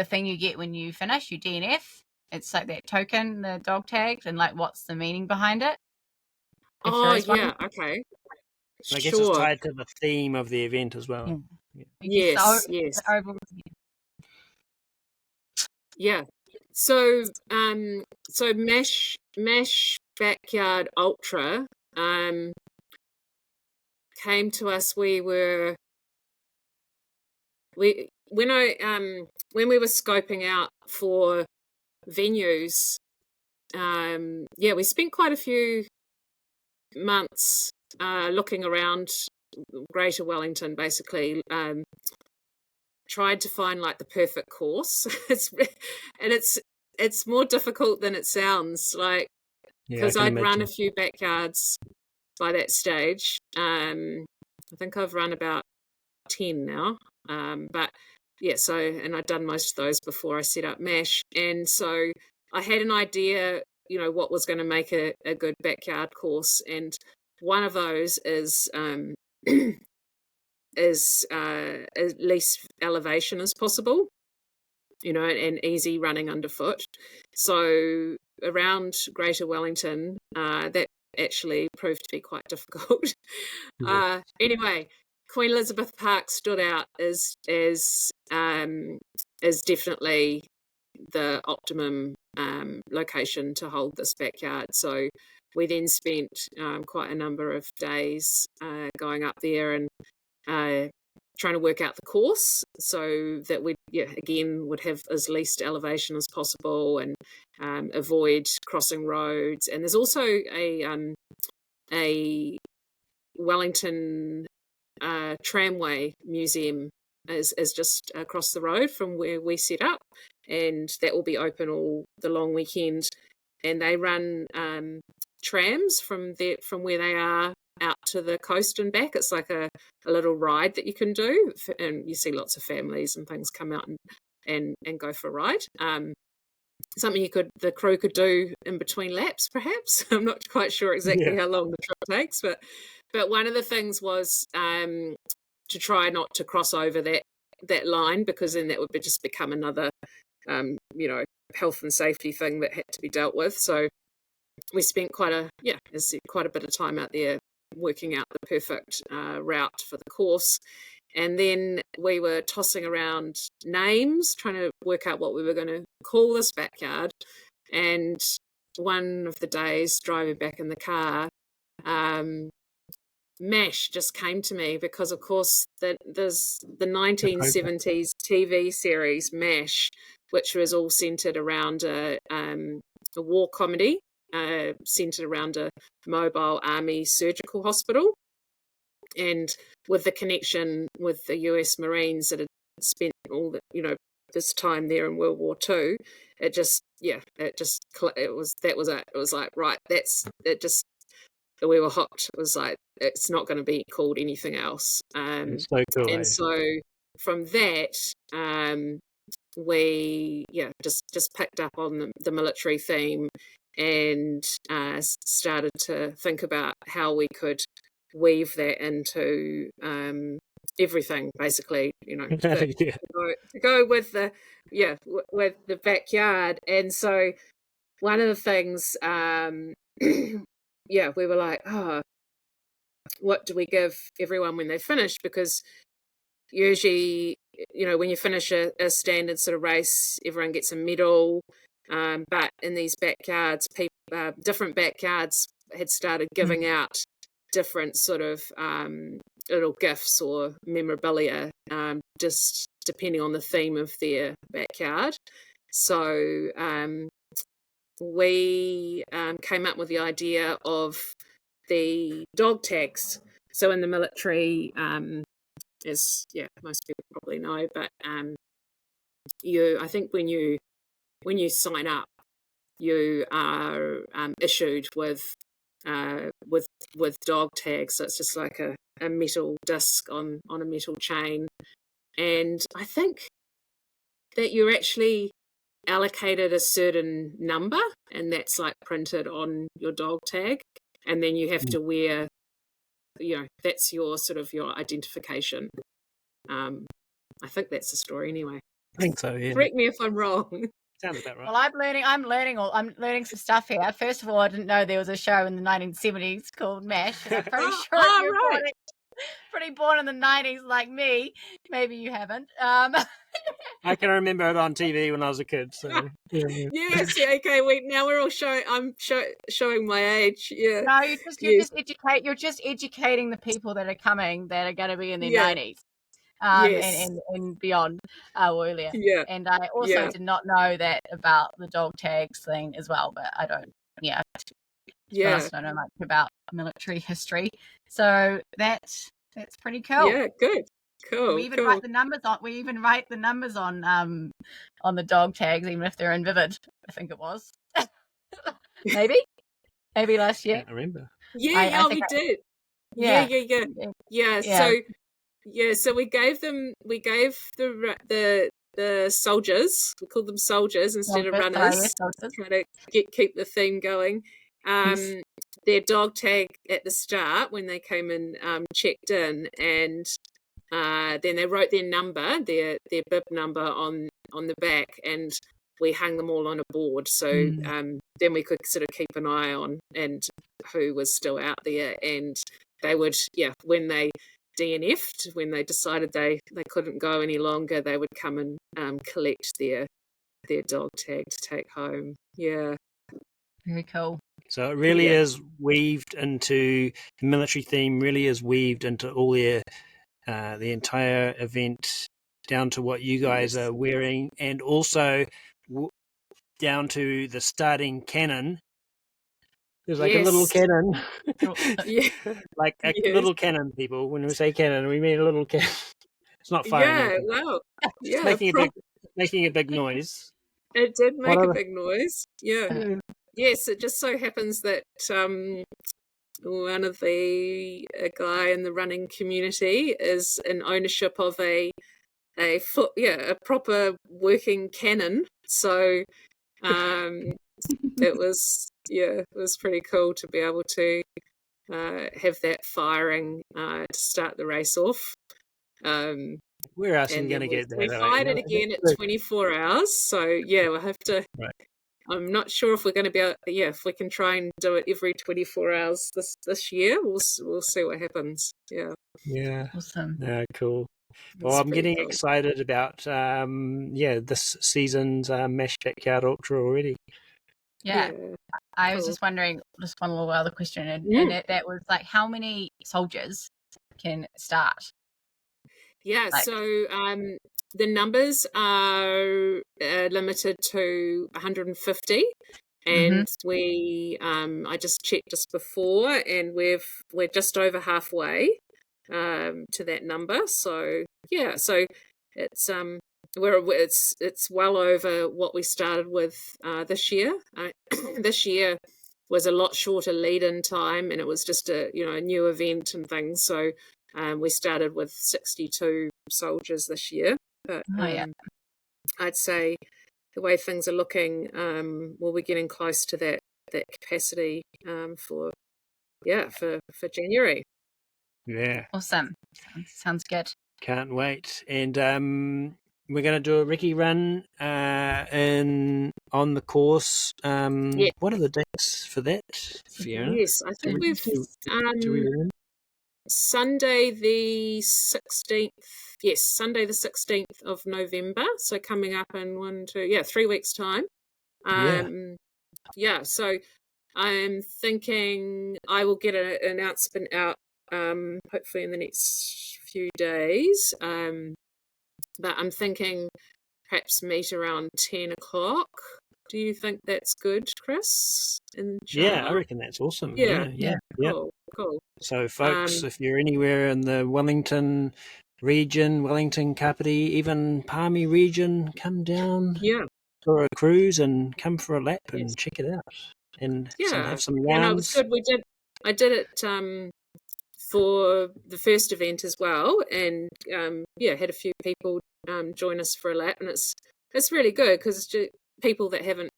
thing you get when you finish your DNF. It's like that token, the dog tags, and like what's the meaning behind it? Okay. I guess it's tied to the theme of the event as well. Yes. Yeah. So MASH Backyard Ultra came to us. When we were scoping out for venues, we spent quite a few months looking around Greater Wellington, basically. Tried to find like the perfect course. It's more difficult than it sounds, like, because I'd run a few backyards by that stage. I think I've run about 10 now, but and I'd done most of those before I set up MASH, and so I had an idea, what was going to make a good backyard course, and one of those is as least elevation as possible, and easy running underfoot. So around Greater Wellington, that actually proved to be quite difficult. Anyway, Queen Elizabeth Park stood out as definitely the optimum location to hold this backyard. So we then spent quite a number of days going up there and trying to work out the course so that we would have as least elevation as possible and avoid crossing roads. And there's also a Wellington tramway museum is just across the road from where we set up, and that will be open all the long weekend. And they run trams from where they are out to the coast and back. It's like a little ride that you can do, and you see lots of families and things come out and go for a ride. Something the crew could do in between laps, perhaps. I'm not quite sure exactly how long the trip takes, but one of the things was to try not to cross over that line, because then that would just become another health and safety thing that had to be dealt with. So we spent quite a bit of time out there working out the perfect route for the course. And then we were tossing around names, trying to work out what we were going to call this backyard. And one of the days, driving back in the car, MASH just came to me, because, of course, there's the 1970s TV series MASH, which was all centred around a war comedy, centred around a mobile army surgical hospital, and with the connection with the US Marines that had spent all this time there in World War II, it was like, right, we were hooked. It was like, it's not going to be called anything else. It's so cool, and so from that, we just picked up on the military theme and started to think about how we could weave that into everything, basically, to go with the backyard. And so one of the things we were like, oh, what do we give everyone when they finish? Because usually, when you finish a standard sort of race, everyone gets a medal. But in these backyards, different backyards had started giving out different sort of little gifts or memorabilia, just depending on the theme of their backyard. So we came up with the idea of the dog tags. So in the military, as most people probably know, but I think when you sign up, you are issued with dog tags. So it's just like a metal disc on a metal chain, and I think that you're actually allocated a certain number, and that's like printed on your dog tag, and then you have to wear, that's your sort of your identification. I think that's the story anyway. I think so, yeah. Correct me if I'm wrong. Sounds about right. Well, I'm learning some stuff here. First of all, I didn't know there was a show in the 1970s called MASH, and I'm pretty sure you're right. pretty born in the 90s like me. Maybe you haven't. I can remember it on TV when I was a kid. So Yes, okay. Now we're all showing. I'm showing my age. Yeah. No, you're just educating the people that are coming that are going to be in their 90s. And beyond, earlier. Yeah. And I also did not know that about the dog tags thing as well, but I don't. Yeah. I don't know much about military history, so that's pretty cool. Yeah, good. Cool. We even write the numbers on. We even write the numbers on the dog tags, even if they're in vivid. I think it was. maybe last year. I can't remember. Yeah, we did. Yeah. So we gave the soldiers. We called them soldiers instead of runners. Trying to keep the theme going. Their dog tag at the start when they came and checked in, and then they wrote their number, their bib number on the back, and we hung them all on a board. So then we could sort of keep an eye on and who was still out there, and they would, when they DNF'd, when they decided they couldn't go any longer, they would come and collect their dog tag to take home. Yeah. Very cool. So it really is weaved into the military theme. Really is weaved into all the entire event, down to what you guys are wearing, and also down to the starting cannon. There's like a little cannon, like a little cannon. People, when we say cannon, we mean a little cannon. It's not firing. Yeah, wow. Yeah, making a big noise. It did make a big noise. Yeah. Yes, it just so happens that one of a guy in the running community is in ownership of a proper working cannon. So it was pretty cool to be able to have that firing to start the race off. Where else are you going to get that? We fired it again at 24 hours. So we'll have to. Right. I'm not sure if we're going to be able, if we can try and do it every 24 hours this year. We'll see what happens. Yeah. Yeah. Awesome. Yeah, cool. Well, I'm getting excited about this season's MASH Backyard Ultra already. Yeah. I was just wondering, just one little other question, and that was like, how many soldiers can start? Yeah, so the numbers are limited to 150, and we I just checked just before, and we're just over halfway to that number. So so it's it's well over what we started with this year. This year was a lot shorter lead-in time, and it was just a new event and things. So we started with 62 soldiers this year, but I'd say the way things are looking, we'll be getting close to that capacity for January. Yeah. Awesome. Sounds good. Can't wait. And we're going to do a recce run on the course. Yeah. What are the dates for that, Fiona? Yes, I think we've Do we remember? Sunday the 16th. Yes, Sunday the 16th of November. So coming up in 3 weeks' time. So I'm thinking I will get an announcement out hopefully in the next few days. But I'm thinking perhaps meet around 10 o'clock. Do you think that's good, Chris? Yeah, I reckon that's awesome. Yeah. Cool. So, folks, if you're anywhere in the Wellington region, Wellington, Kapiti, even Palmy region, come down for a cruise and come for a lap and check it out. And have some runs. And it was good. I did it for the first event as well, and had a few people join us for a lap, and it's really good because people that haven't.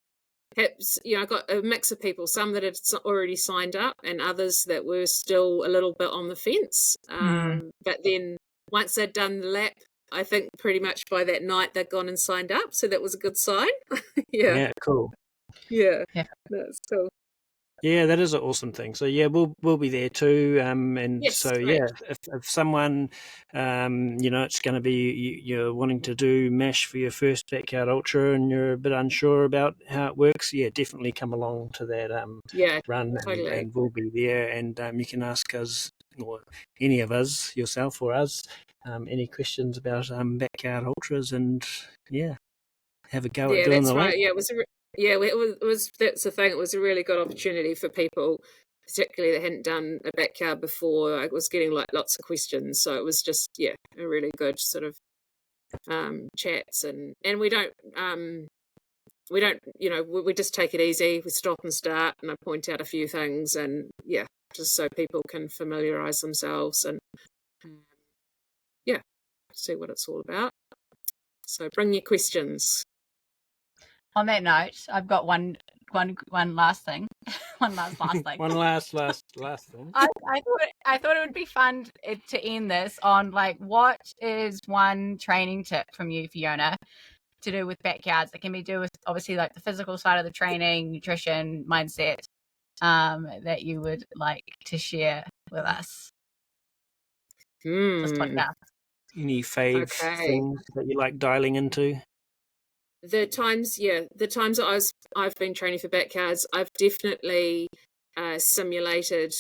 Perhaps, I got a mix of people, some that had already signed up and others that were still a little bit on the fence. But then once they'd done the lap, I think pretty much by that night they'd gone and signed up. So that was a good sign. Yeah, cool. Yeah, that's cool. Yeah, that is an awesome thing. So we'll be there too. Great. If someone, it's going to be you're wanting to do MASH for your first backyard ultra and you're a bit unsure about how it works, definitely come along to that run, totally. and we'll be there. And you can ask us or any of us, yourself or us, any questions about backyard ultras, and have a go at doing the lap. Yeah, it was. It was. That's the thing. It was a really good opportunity for people, particularly that hadn't done a backyard before. I was getting lots of questions, so it was just a really good sort of chats, and we don't we just take it easy. We stop and start, and I point out a few things, and just so people can familiarise themselves and see what it's all about. So bring your questions. On that note, I've got one last thing. One last thing. One last thing. I thought it would be fun to end this on what is one training tip from you, Fiona, to do with backyards? It can be do with obviously the physical side of the training, nutrition, mindset, that you would like to share with us. Just like that. Any fave things that you like dialing into? The times that I've been training for backyards, I've definitely simulated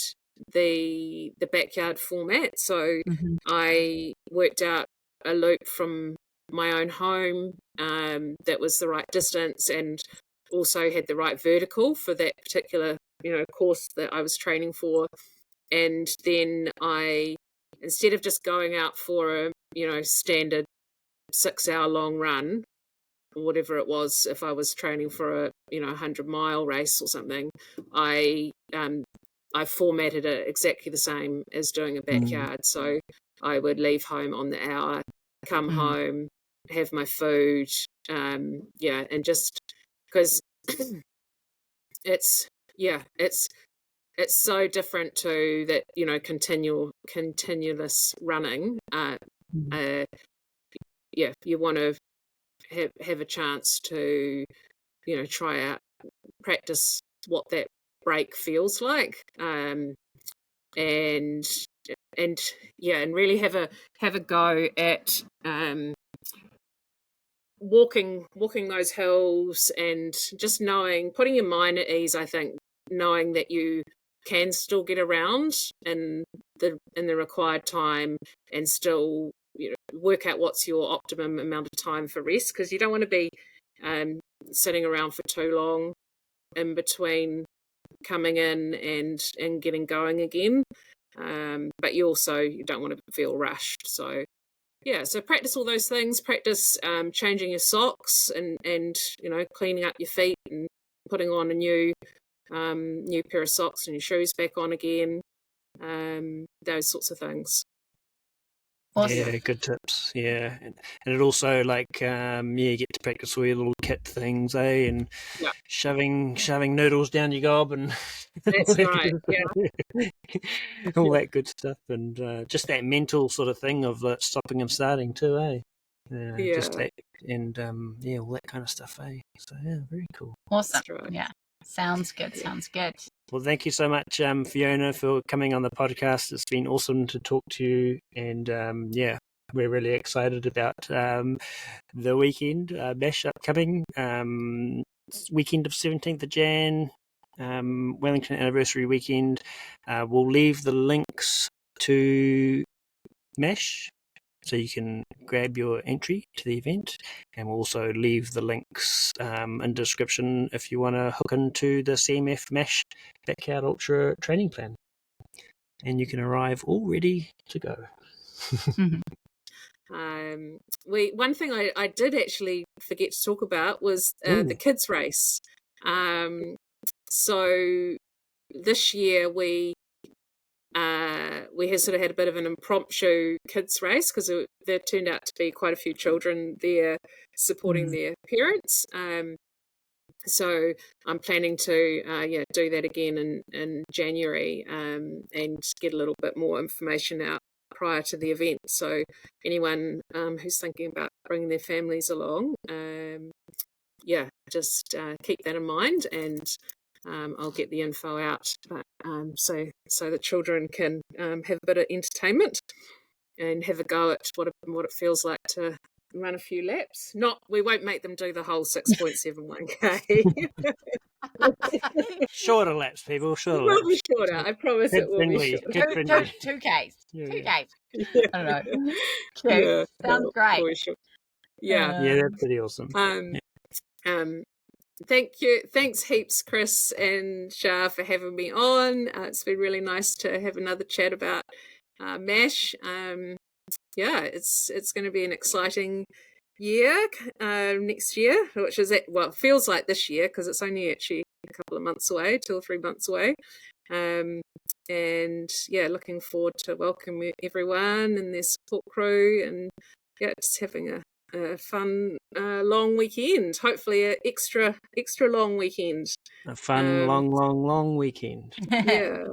the backyard format. So I worked out a loop from my own home that was the right distance and also had the right vertical for that particular course that I was training for. And then I, instead of just going out for a standard 6-hour long run, or whatever it was, if I was training for a 100-mile race or something, I formatted it exactly the same as doing a backyard. So I would leave home on the hour, come home, have my food, and just because it's so different to that continuous running. You want to have a chance to try out, practice what that break feels like, and really have a go at walking those hills, and just putting your mind at ease. I think knowing that you can still get around in the required time and still work out what's your optimum amount of time for rest, because you don't want to be sitting around for too long in between coming in and getting going again, but you don't want to feel rushed. So so practice all those things. Practice changing your socks and cleaning up your feet and putting on a new pair of socks and your shoes back on again, those sorts of things. Awesome. Yeah, good tips. Yeah, and it also you get to practice all your little kit things, and shoving noodles down your gob, and that's right. All that good stuff, and just that mental sort of thing of stopping and starting too, just that, and all that kind of stuff. So very cool. Awesome. Right. Yeah, sounds good. Sounds good. Well, thank you so much, Fiona, for coming on the podcast. It's been awesome to talk to you, and we're really excited about the weekend, MASH upcoming, weekend of 17th of Jan, Wellington anniversary weekend. We'll leave the links to MASH so you can grab your entry to the event, and we'll also leave the links in description if you want to hook into the CMF MASH Backyard Ultra Training Plan, and you can arrive all ready to go. One thing I did actually forget to talk about was the kids race. So this year we had sort of had a bit of an impromptu kids race because there turned out to be quite a few children there supporting their parents. So I'm planning to do that again in January and get a little bit more information out prior to the event. So anyone who's thinking about bringing their families along, just keep that in mind, and I'll get the info out, but so the children can have a bit of entertainment and have a go at what it feels like to run a few laps. We won't make them do the whole 6.71k. Shorter laps, people. Shorter It will be laps. shorter. I promise it will be shorter. 2Ks. Yeah. 2Ks. Yeah. I don't know. Cute. Sounds great. Yeah. That's pretty awesome. Thanks heaps, Chris and Char, for having me on. It's been really nice to have another chat about MASH. It's going to be an exciting year next year, which is feels like this year because it's only actually a couple of months away, 2 or 3 months away. Looking forward to welcoming everyone and their support crew, and just having a fun long weekend. Hopefully, an extra long weekend. A fun long weekend. Yeah.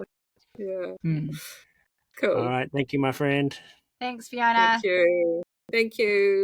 Cool. All right, thank you, my friend. Thanks, Fiona. Thank you.